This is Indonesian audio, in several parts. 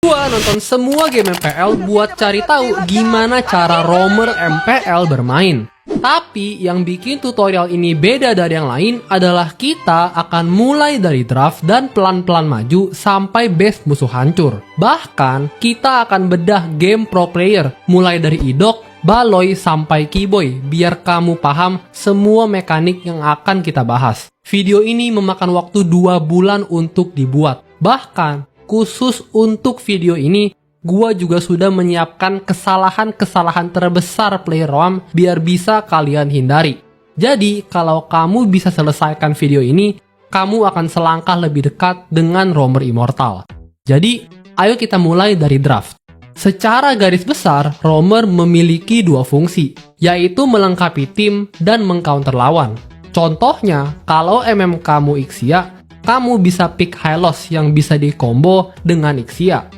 Gua nonton semua game MPL buat cari tahu gimana cara roamer MPL bermain. Tapi yang bikin tutorial ini beda dari yang lain adalah kita akan mulai dari draft dan pelan-pelan maju sampai base musuh hancur. Bahkan kita akan bedah game pro player mulai dari idok, Baloy sampai Keyboy biar kamu paham semua mekanik yang akan kita bahas. Video ini memakan waktu 2 bulan untuk dibuat. Bahkan khusus untuk video ini, gua juga sudah menyiapkan kesalahan-kesalahan terbesar player roam biar bisa kalian hindari. Jadi, kalau kamu bisa selesaikan video ini, kamu akan selangkah lebih dekat dengan roamer immortal. Jadi, ayo kita mulai dari draft. Secara garis besar, roamer memiliki 2 fungsi, yaitu melengkapi tim dan mengcounter lawan. Contohnya, kalau kamu Ixia, kamu bisa pick Hylos yang bisa di-combo dengan Ixia.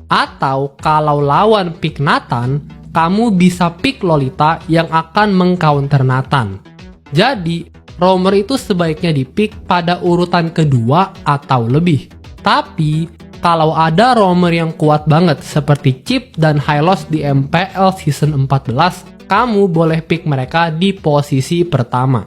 Atau kalau lawan pick Nathan, kamu bisa pick Lolita yang akan mengcounter Nathan. Jadi, roamer itu sebaiknya di-pick pada urutan kedua atau lebih. Tapi, kalau ada roamer yang kuat banget seperti Chip dan Hylos di MPL Season 14, kamu boleh pick mereka di posisi pertama.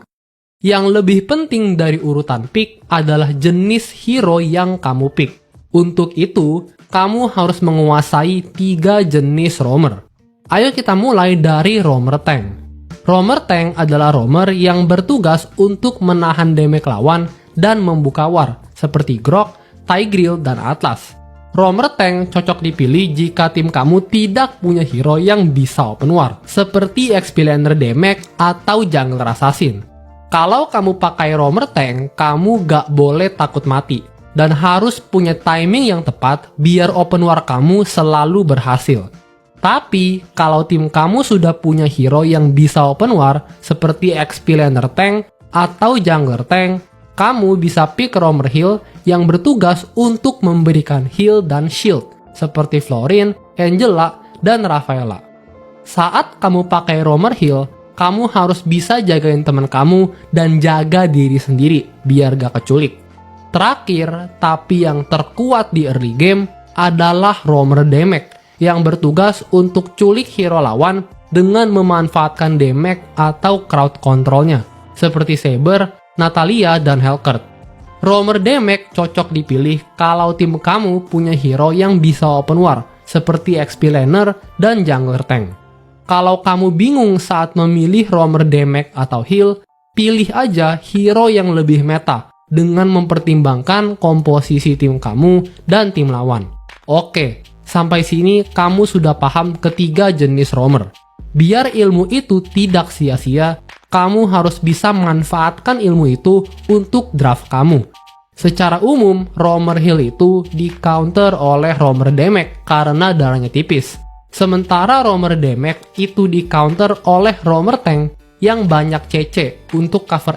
Yang lebih penting dari urutan pick adalah jenis hero yang kamu pick. Untuk itu, kamu harus menguasai 3 jenis roamer. Ayo kita mulai dari roamer tank. Roamer tank adalah roamer yang bertugas untuk menahan damage lawan dan membuka war, seperti Grok, Tigreal, dan Atlas. Roamer tank cocok dipilih jika tim kamu tidak punya hero yang bisa open war, seperti Explainer Damage atau Jungler Assassin. Kalau kamu pakai roamer tank, kamu gak boleh takut mati, dan harus punya timing yang tepat biar open war kamu selalu berhasil. Tapi, kalau tim kamu sudah punya hero yang bisa open war, seperti Explainer Tank atau Jungler Tank, kamu bisa pick roamer heal yang bertugas untuk memberikan heal dan shield, seperti Florin, Angela, dan Rafaela. Saat kamu pakai roamer heal, kamu harus bisa jagain teman kamu dan jaga diri sendiri biar gak keculik. Terakhir, tapi yang terkuat di early game adalah roamer damage yang bertugas untuk culik hero lawan dengan memanfaatkan damage atau crowd controlnya, seperti Saber, Natalia, dan Helcurt. Roamer damage cocok dipilih kalau tim kamu punya hero yang bisa open war, seperti Explainer dan Jungler Tank. Kalau kamu bingung saat memilih roamer damage atau heal, pilih aja hero yang lebih meta dengan mempertimbangkan komposisi tim kamu dan tim lawan. Oke, sampai sini kamu sudah paham ketiga jenis roamer. Biar ilmu itu tidak sia-sia, kamu harus bisa memanfaatkan ilmu itu untuk draft kamu. Secara umum, roamer heal itu di-counter oleh roamer damage karena darahnya tipis. Sementara roamer damage itu di-counter oleh roamer tank yang banyak CC untuk cover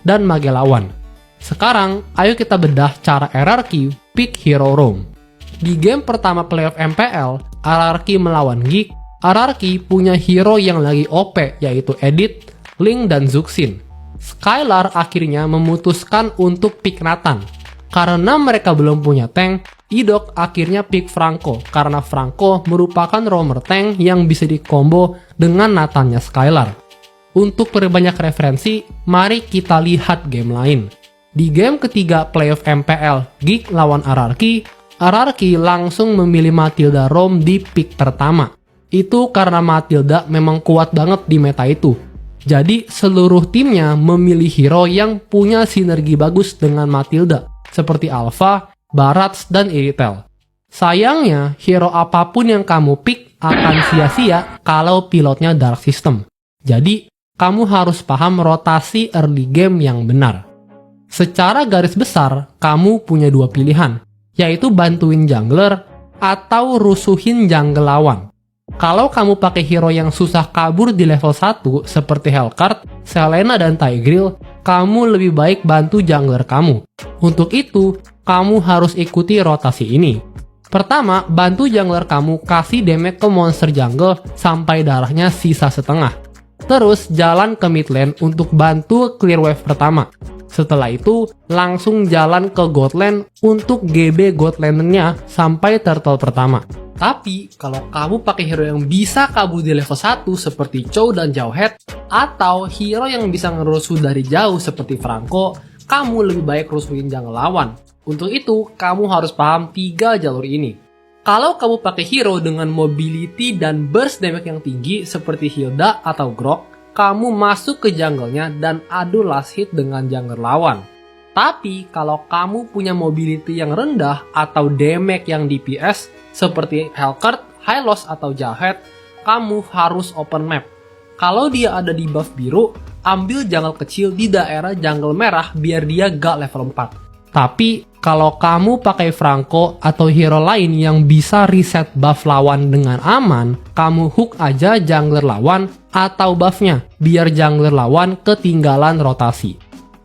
dan mage lawan. Sekarang, ayo kita bedah cara RRQ pick hero roam. Di game pertama playoff MPL, RRQ melawan Geek, RRQ punya hero yang lagi OP yaitu Edith, Link, dan Zuxin. Skylar akhirnya memutuskan untuk pick Nathan. Karena mereka belum punya tank, Idok akhirnya pick Franco karena Franco merupakan roamer tank yang bisa di-combo dengan Nathannya Skylar. Untuk perbanyak referensi, mari kita lihat game lain. Di game ketiga playoff MPL Geek lawan RRQ, RRQ langsung memilih Matilda roam di pick pertama. Itu karena Matilda memang kuat banget di meta itu. Jadi seluruh timnya memilih hero yang punya sinergi bagus dengan Matilda, seperti Alpha, Barats, dan Iritel. Sayangnya, hero apapun yang kamu pick akan sia-sia kalau pilotnya Dark System. Jadi, kamu harus paham rotasi early game yang benar. Secara garis besar, kamu punya 2 pilihan, yaitu bantuin jungler atau rusuhin jungle lawan. Kalau kamu pakai hero yang susah kabur di level 1 seperti Helcurt, Selena, dan Tigreal, kamu lebih baik bantu jungler kamu. Untuk itu, kamu harus ikuti rotasi ini. Pertama, bantu jungler kamu kasih damage ke monster jungle sampai darahnya sisa setengah. Terus jalan ke mid lane untuk bantu clear wave pertama. Setelah itu, langsung jalan ke Godland untuk GB Godlandernya sampai turtle pertama. Tapi, kalau kamu pakai hero yang bisa kabur di level 1 seperti Chow dan Jawhead, atau hero yang bisa ngerusuh dari jauh seperti Franco, kamu lebih baik rusuhin jungle lawan. Untuk itu, kamu harus paham 3 jalur ini. Kalau kamu pakai hero dengan mobility dan burst damage yang tinggi seperti Hilda atau Grok, kamu masuk ke jungle-nya dan adu last hit dengan jungle lawan. Tapi kalau kamu punya mobility yang rendah atau damage yang DPS seperti Helcurt, Hylos atau Jawhead, kamu harus open map. Kalau dia ada di buff biru, ambil jungle kecil di daerah jungle merah biar dia gak level 4. Tapi kalau kamu pakai Franco atau hero lain yang bisa reset buff lawan dengan aman, kamu hook aja jungler lawan atau buffnya biar jungler lawan ketinggalan rotasi.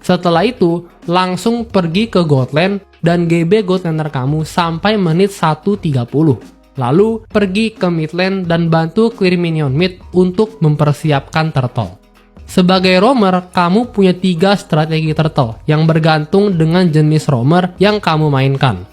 Setelah itu, langsung pergi ke Godland dan GB Godlander kamu sampai menit 1.30. Lalu, pergi ke midlane dan bantu clear minion mid untuk mempersiapkan turtle. Sebagai roamer, kamu punya 3 strategi turtle yang bergantung dengan jenis roamer yang kamu mainkan.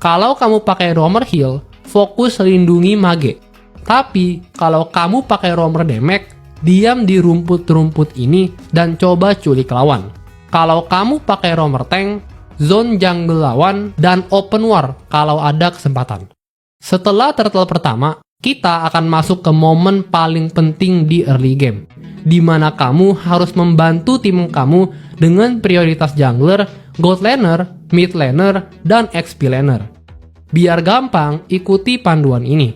Kalau kamu pakai roamer heal, fokus lindungi mage. Tapi, kalau kamu pakai roamer damage, diam di rumput-rumput ini dan coba culik lawan. Kalau kamu pakai roamer tank, zone jungle lawan, dan open war kalau ada kesempatan. Setelah turtle pertama, kita akan masuk ke momen paling penting di early game, di mana kamu harus membantu tim kamu dengan prioritas jungler, gold laner, mid laner, dan XP laner. Biar gampang, ikuti panduan ini.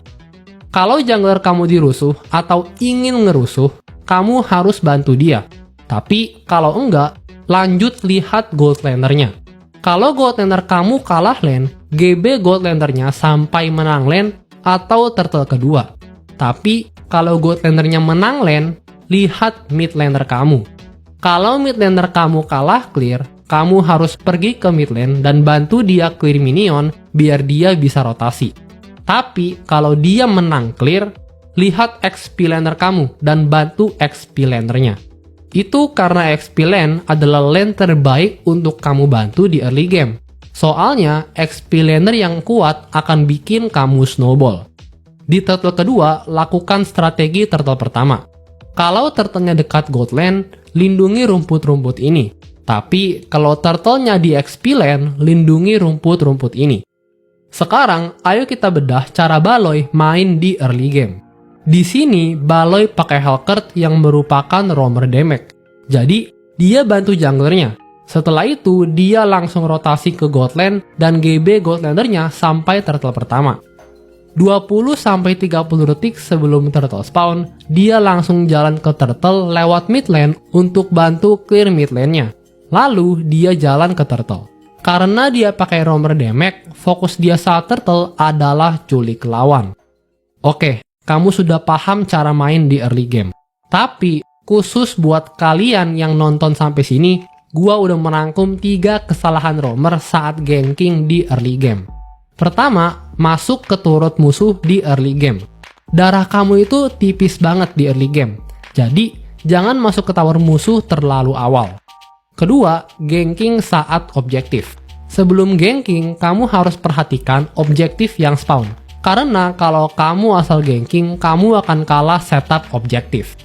Kalau jungler kamu dirusuh atau ingin ngerusuh, kamu harus bantu dia. Tapi kalau enggak, lanjut lihat gold lanernya. Kalau gold laner kamu kalah lane, GB gold lanernya sampai menang lane atau turtle kedua. Tapi kalau gold lanernya menang lane, lihat mid laner kamu. Kalau mid laner kamu kalah clear, kamu harus pergi ke mid lane dan bantu dia clear minion biar dia bisa rotasi. Tapi kalau dia menang clear, lihat XP laner kamu dan bantu XP lanernya. Itu karena XP lane adalah lane terbaik untuk kamu bantu di early game. Soalnya XP laner yang kuat akan bikin kamu snowball. Di turtle kedua, lakukan strategi turtle pertama. Kalau turtle-nya dekat gold lane, lindungi rumput-rumput ini. Tapi kalau turtle-nya di XP lane, lindungi rumput-rumput ini. Sekarang, ayo kita bedah cara Baloy main di early game. Di sini, Baloy pakai Helcurt yang merupakan roamer damage. Jadi, dia bantu junglernya. Setelah itu, dia langsung rotasi ke gold lane dan GB gold lanernya sampai turtle pertama. 20-30 detik sebelum turtle spawn, dia langsung jalan ke turtle lewat mid lane untuk bantu clear mid lane-nya. Lalu, dia jalan ke turtle. Karena dia pakai roamer damage, fokus dia saat turtle adalah culik lawan. Oke, kamu sudah paham cara main di early game. Tapi, khusus buat kalian yang nonton sampai sini, gua udah merangkum 3 kesalahan roamer saat ganking di early game. Pertama, masuk ke turret musuh di early game. Darah kamu itu tipis banget di early game. Jadi, jangan masuk ke tower musuh terlalu awal. Kedua, ganking saat objektif. Sebelum ganking, kamu harus perhatikan objektif yang spawn. Karena kalau kamu asal ganking, kamu akan kalah setup objektif.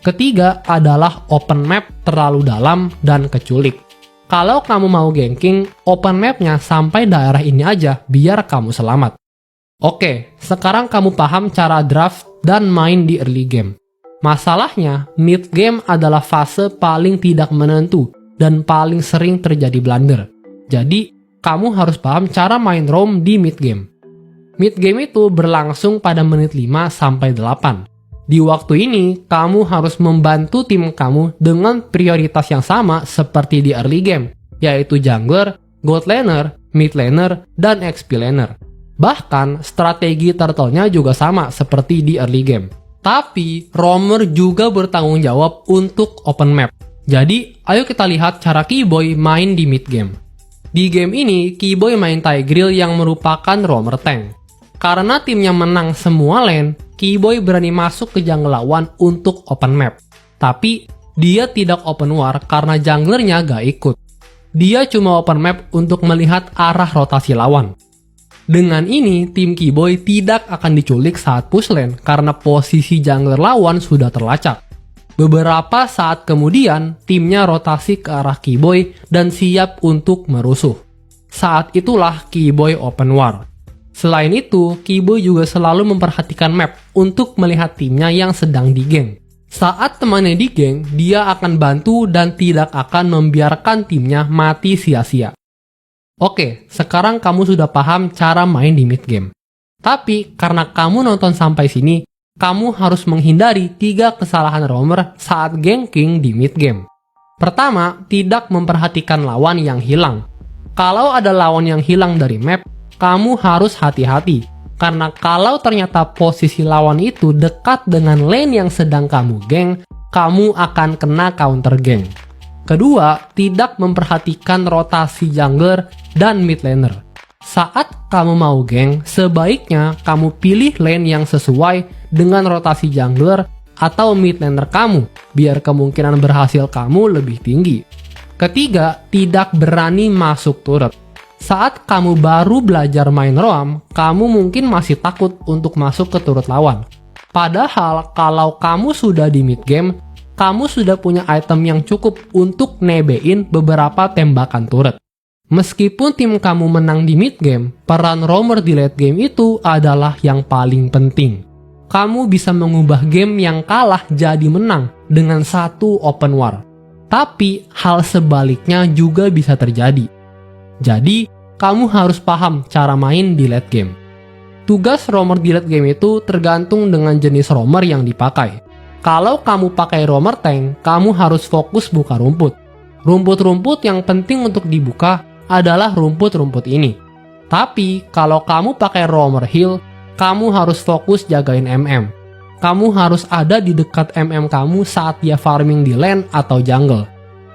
Ketiga adalah open map terlalu dalam dan keculik. Kalau kamu mau ganking, open mapnya sampai daerah ini aja biar kamu selamat. Oke, sekarang kamu paham cara draft dan main di early game. Masalahnya, mid game adalah fase paling tidak menentu dan paling sering terjadi blunder. Jadi, kamu harus paham cara main roam di mid game. Mid game itu berlangsung pada menit 5-8. Di waktu ini, kamu harus membantu tim kamu dengan prioritas yang sama seperti di early game, yaitu jungler, gold laner, mid laner, dan XP laner. Bahkan, strategi turtle-nya juga sama seperti di early game. Tapi, roamer juga bertanggung jawab untuk open map. Jadi, ayo kita lihat cara Keyboy main di mid game. Di game ini, Keyboy main Tigreal yang merupakan roamer tank. Karena timnya menang semua lane, Keyboy berani masuk ke jungle lawan untuk open map. Tapi, dia tidak open war karena junglernya gak ikut. Dia cuma open map untuk melihat arah rotasi lawan. Dengan ini, tim Kiboy tidak akan diculik saat push lane karena posisi jungler lawan sudah terlacak. Beberapa saat kemudian, timnya rotasi ke arah Kiboy dan siap untuk merusuh. Saat itulah Kiboy open war. Selain itu, Kiboy juga selalu memperhatikan map untuk melihat timnya yang sedang digeng. Saat temannya digeng, dia akan bantu dan tidak akan membiarkan timnya mati sia-sia. Oke, sekarang kamu sudah paham cara main di mid game. Tapi, karena kamu nonton sampai sini, kamu harus menghindari 3 kesalahan roamer saat ganking di mid game. Pertama, tidak memperhatikan lawan yang hilang. Kalau ada lawan yang hilang dari map, kamu harus hati-hati. Karena kalau ternyata posisi lawan itu dekat dengan lane yang sedang kamu geng, kamu akan kena counter geng. Kedua, tidak memperhatikan rotasi jungler dan mid laner. Saat kamu mau geng, sebaiknya kamu pilih lane yang sesuai dengan rotasi jungler atau mid laner kamu, biar kemungkinan berhasil kamu lebih tinggi. Ketiga, tidak berani masuk turret. Saat kamu baru belajar main roam, kamu mungkin masih takut untuk masuk ke turret lawan. Padahal kalau kamu sudah di mid game, kamu sudah punya item yang cukup untuk nebein beberapa tembakan turret. Meskipun tim kamu menang di mid game, peran roamer di late game itu adalah yang paling penting. Kamu bisa mengubah game yang kalah jadi menang dengan satu open war. Tapi hal sebaliknya juga bisa terjadi. Jadi, kamu harus paham cara main di late game. Tugas roamer di late game itu tergantung dengan jenis roamer yang dipakai. Kalau kamu pakai roamer tank, kamu harus fokus buka rumput. Rumput-rumput yang penting untuk dibuka adalah rumput-rumput ini. Tapi, kalau kamu pakai roamer heal, kamu harus fokus jagain MM. Kamu harus ada di dekat MM kamu saat dia farming di lane atau jungle.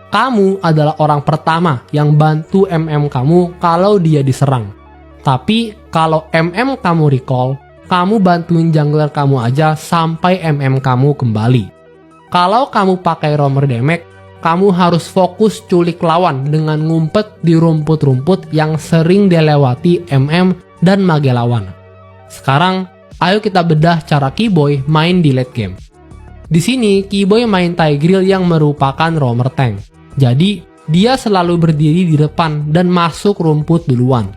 Kamu adalah orang pertama yang bantu MM kamu kalau dia diserang. Tapi, kalau MM kamu recall, kamu bantuin jungler kamu aja sampai MM kamu kembali. Kalau kamu pakai roamer damage, kamu harus fokus culik lawan dengan ngumpet di rumput-rumput yang sering dilewati MM dan mage lawan. Sekarang, ayo kita bedah cara Kiboy main di late game. Di sini, Kiboy main Tigreal yang merupakan roamer tank. Jadi, dia selalu berdiri di depan dan masuk rumput duluan.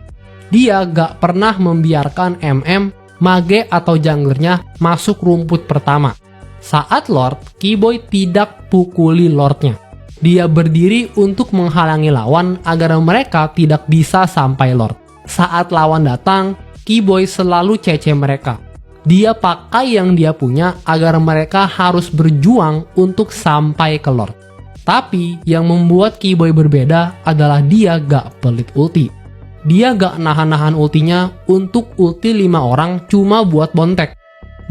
Dia gak pernah membiarkan MM, mage atau junglernya masuk rumput pertama. Saat Lord, Kiboy tidak pukuli Lordnya. Dia berdiri untuk menghalangi lawan agar mereka tidak bisa sampai Lord. Saat lawan datang, Kiboy selalu cece mereka. Dia pakai yang dia punya agar mereka harus berjuang untuk sampai ke Lord. Tapi yang membuat Kiboy berbeda adalah dia gak pelit ulti. Dia gak nahan-nahan ultinya untuk ulti 5 orang cuma buat bontek.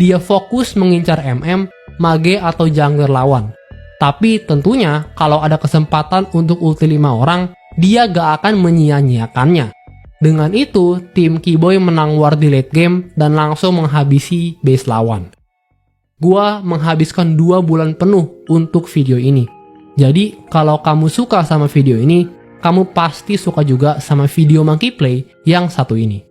Dia fokus mengincar MM, mage atau jungler lawan. Tapi tentunya kalau ada kesempatan untuk ulti 5 orang, dia gak akan menyia-nyiakannya. Dengan itu, tim Kiboy menang war di late game dan langsung menghabisi base lawan. Gua menghabiskan 2 bulan penuh untuk video ini. Jadi, kalau kamu suka sama video ini, kamu pasti suka juga sama video Monkey Play yang satu ini.